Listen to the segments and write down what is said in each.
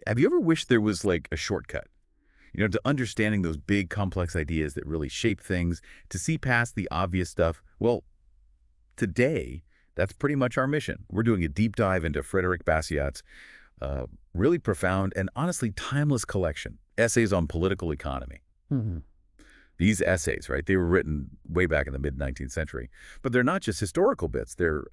Have you ever wished there was like a shortcut? To understanding those big, complex ideas that really shape things, to see past the obvious stuff? Well, today, that's pretty much our mission. We're doing a deep dive into Frédéric Bastiat's really profound and honestly timeless collection, Essays on Political Economy. Hmm. These essays, right, they were written way back in the mid-19th century. But they're not just historical bits. They're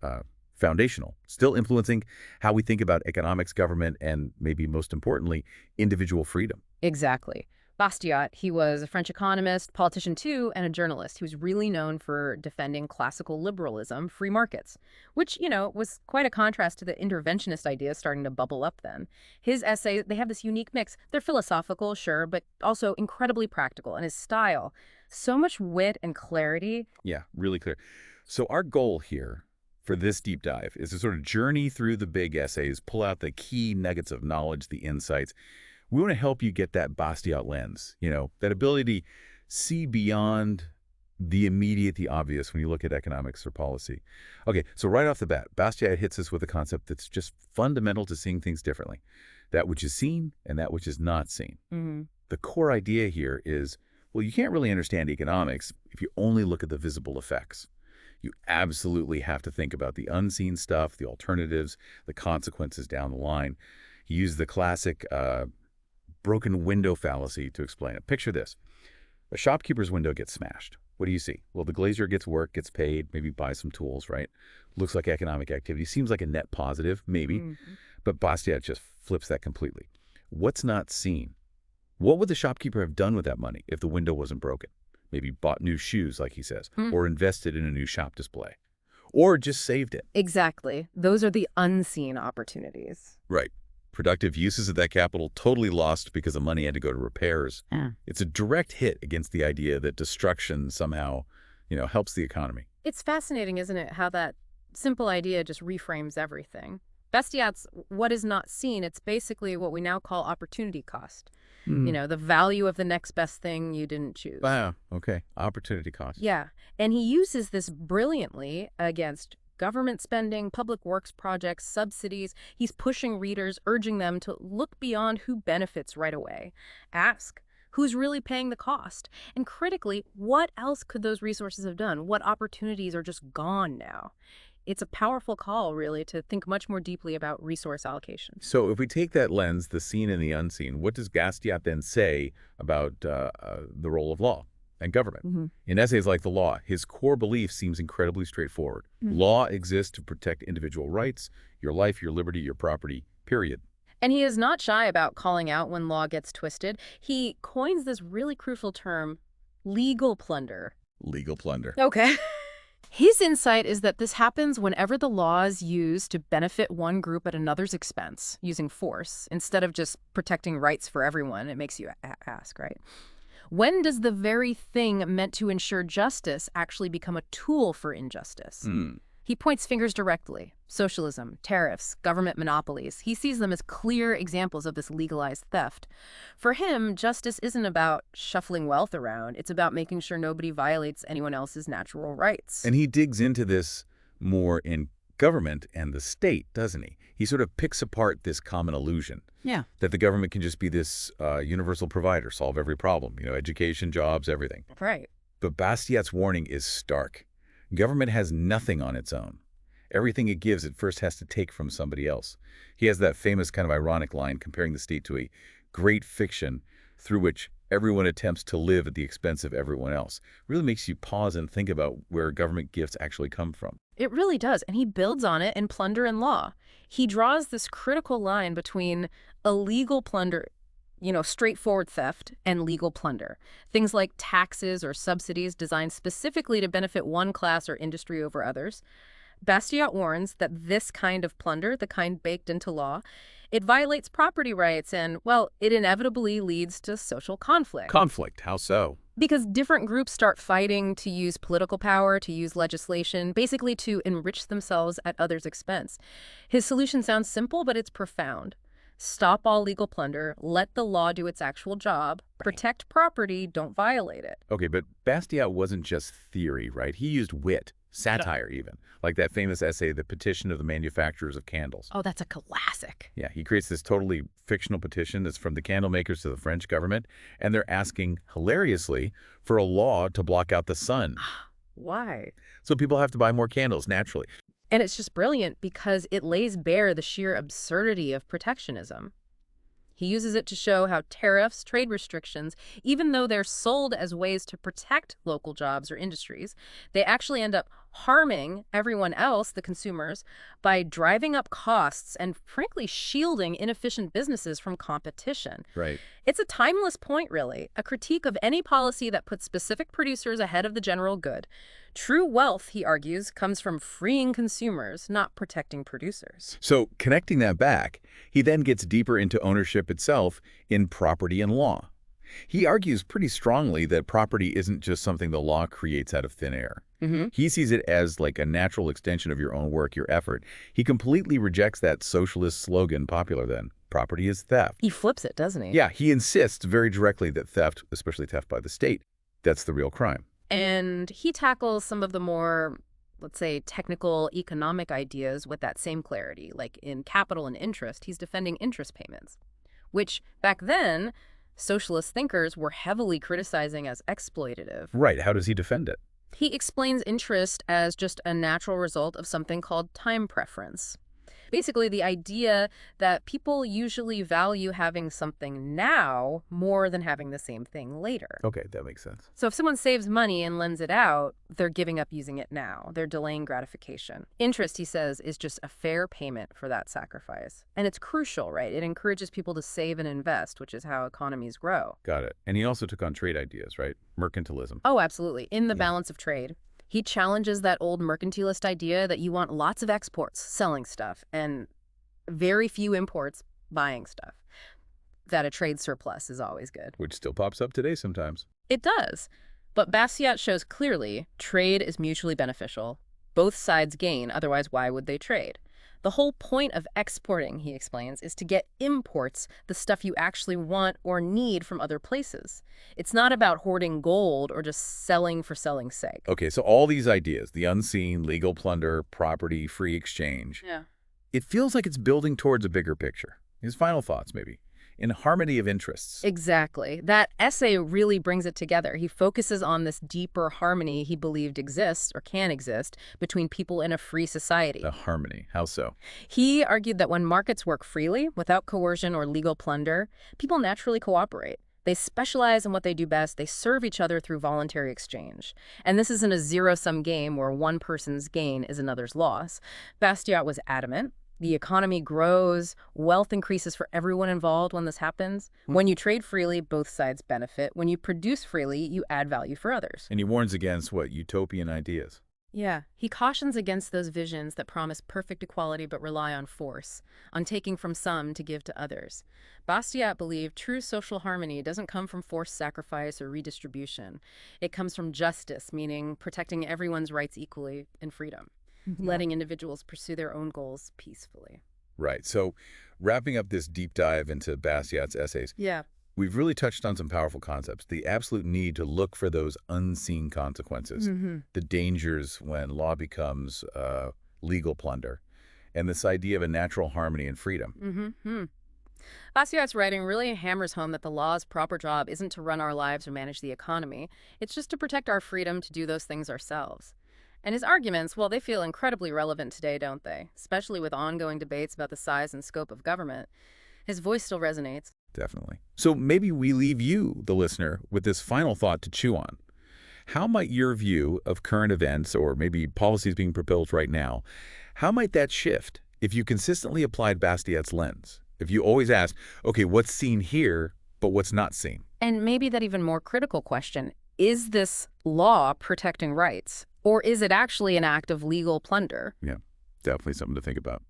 foundational, still influencing how we think about economics, government, and maybe most importantly, individual freedom. Exactly. Bastiat, he was a French economist, politician too, and a journalist. He was really known for defending classical liberalism, free markets, which, was quite a contrast to the interventionist ideas starting to bubble up then. His essays, they have this unique mix. They're philosophical, sure, but also incredibly practical. And his style, so much wit and clarity. Yeah, really clear. So our goal here for this deep dive is to sort of journey through the big essays, pull out the key nuggets of knowledge, the insights. We want to help you get that Bastiat lens, that ability to see beyond the immediate, the obvious when you look at economics or policy. Okay, so right off the bat, Bastiat hits us with a concept that's just fundamental to seeing things differently. That which is seen and that which is not seen. Mm-hmm. The core idea here is, well, you can't really understand economics if you only look at the visible effects. You absolutely have to think about the unseen stuff, the alternatives, the consequences down the line. He used the classic broken window fallacy to explain it. Picture this. A shopkeeper's window gets smashed. What do you see? Well, the glazier gets work, gets paid, maybe buys some tools, right? Looks like economic activity. Seems like a net positive, maybe. Mm-hmm. But Bastiat just flips that completely. What's not seen? What would the shopkeeper have done with that money if the window wasn't broken? Maybe bought new shoes, like he says, or invested in a new shop display, or just saved it. Exactly. Those are the unseen opportunities. Right. Productive uses of that capital totally lost because the money had to go to repairs. Yeah. It's a direct hit against the idea that destruction somehow, helps the economy. It's fascinating, isn't it, how that simple idea just reframes everything. Bastiat's what is not seen, it's basically what we now call opportunity cost. The value of the next best thing you didn't choose. Wow. Okay. Opportunity cost. Yeah. And he uses this brilliantly against government spending, public works projects, subsidies. He's pushing readers, urging them to look beyond who benefits right away. Ask, who's really paying the cost? And critically, what else could those resources have done? What opportunities are just gone now? It's a powerful call, really, to think much more deeply about resource allocation. So if we take that lens, the seen and the unseen, what does Bastiat then say about the role of law and government? Mm-hmm. In essays like The Law, his core belief seems incredibly straightforward. Mm-hmm. Law exists to protect individual rights, your life, your liberty, your property, period. And he is not shy about calling out when law gets twisted. He coins this really crucial term, legal plunder. Legal plunder. Okay. His insight is that this happens whenever the law is used to benefit one group at another's expense, using force, instead of just protecting rights for everyone. It makes you ask, right? When does the very thing meant to ensure justice actually become a tool for injustice? He points fingers directly. Socialism, tariffs, government monopolies. He sees them as clear examples of this legalized theft. For him, justice isn't about shuffling wealth around. It's about making sure nobody violates anyone else's natural rights. And he digs into this more in government and the state, doesn't he? He sort of picks apart this common illusion. Yeah. That the government can just be this universal provider, solve every problem, education, jobs, everything. Right. But Bastiat's warning is stark. Government has nothing on its own. Everything it gives, it first has to take from somebody else. He has that famous kind of ironic line comparing the state to a great fiction through which everyone attempts to live at the expense of everyone else. Really makes you pause and think about where government gifts actually come from. It really does, and he builds on it in Plunder and Law. He draws this critical line between illegal plunder, straightforward theft, and legal plunder. Things like taxes or subsidies designed specifically to benefit one class or industry over others. Bastiat warns that this kind of plunder, the kind baked into law, it violates property rights and, well, it inevitably leads to social conflict. Conflict, how so? Because different groups start fighting to use political power, to use legislation, basically to enrich themselves at others' expense. His solution sounds simple, but it's profound. Stop all legal plunder, let the law do its actual job, protect property, don't violate it. Okay, but Bastiat wasn't just theory, right? He used wit, satire even, like that famous essay, The Petition of the Manufacturers of Candles. Oh, that's a classic. Yeah, he creates this totally fictional petition that's from the candle makers to the French government, and they're asking, hilariously, for a law to block out the sun. Why? So people have to buy more candles, naturally. And it's just brilliant because it lays bare the sheer absurdity of protectionism. He uses it to show how tariffs, trade restrictions, even though they're sold as ways to protect local jobs or industries, they actually end up harming everyone else, the consumers, by driving up costs and, frankly, shielding inefficient businesses from competition. Right. It's a timeless point, really, a critique of any policy that puts specific producers ahead of the general good. True wealth, he argues, comes from freeing consumers, not protecting producers. So connecting that back, he then gets deeper into ownership itself in property and law. He argues pretty strongly that property isn't just something the law creates out of thin air. He sees it as like a natural extension of your own work, your effort. He completely rejects that socialist slogan popular then, property is theft. He flips it, doesn't he? Yeah, he insists very directly that theft, especially theft by the state, that's the real crime. And he tackles some of the more, let's say, technical economic ideas with that same clarity. Like in Capital and Interest, he's defending interest payments, which back then, socialist thinkers were heavily criticizing as exploitative. Right. How does he defend it? He explains interest as just a natural result of something called time preference. Basically, the idea that people usually value having something now more than having the same thing later. Okay, that makes sense. So if someone saves money and lends it out, they're giving up using it now. They're delaying gratification. Interest, he says, is just a fair payment for that sacrifice. And it's crucial, right? It encourages people to save and invest, which is how economies grow. Got it. And he also took on trade ideas, right? Mercantilism. Oh, absolutely. In the balance of trade. He challenges that old mercantilist idea that you want lots of exports, selling stuff, and very few imports, buying stuff. That a trade surplus is always good. Which still pops up today sometimes. It does. But Bastiat shows clearly trade is mutually beneficial. Both sides gain, otherwise why would they trade? The whole point of exporting, he explains, is to get imports, the stuff you actually want or need from other places. It's not about hoarding gold or just selling for selling's sake. Okay, so all these ideas, the unseen, legal plunder, property, free exchange, it feels like it's building towards a bigger picture. His final thoughts, maybe. In harmony of interests. Exactly. That essay really brings it together. He focuses on this deeper harmony he believed exists or can exist between people in a free society. The harmony. How so? He argued that when markets work freely, without coercion or legal plunder, people naturally cooperate. They specialize in what they do best. They serve each other through voluntary exchange. And this isn't a zero-sum game where one person's gain is another's loss. Bastiat was adamant. The economy grows, wealth increases for everyone involved when this happens. When you trade freely, both sides benefit. When you produce freely, you add value for others. And he warns against, what, utopian ideas? Yeah, he cautions against those visions that promise perfect equality but rely on force, on taking from some to give to others. Bastiat believed true social harmony doesn't come from forced sacrifice or redistribution. It comes from justice, meaning protecting everyone's rights equally and freedom. Letting individuals pursue their own goals peacefully. Right. So wrapping up this deep dive into Bastiat's essays, we've really touched on some powerful concepts. The absolute need to look for those unseen consequences, the dangers when law becomes legal plunder, and this idea of a natural harmony and freedom. Bastiat's writing really hammers home that the law's proper job isn't to run our lives or manage the economy. It's just to protect our freedom to do those things ourselves. And his arguments, well, they feel incredibly relevant today, don't they? Especially with ongoing debates about the size and scope of government. His voice still resonates. Definitely. So maybe we leave you, the listener, with this final thought to chew on. How might your view of current events, or maybe policies being proposed right now, how might that shift if you consistently applied Bastiat's lens? If you always asked, okay, what's seen here, but what's not seen? And maybe that even more critical question, is this law protecting rights? Or is it actually an act of legal plunder? Yeah, definitely something to think about.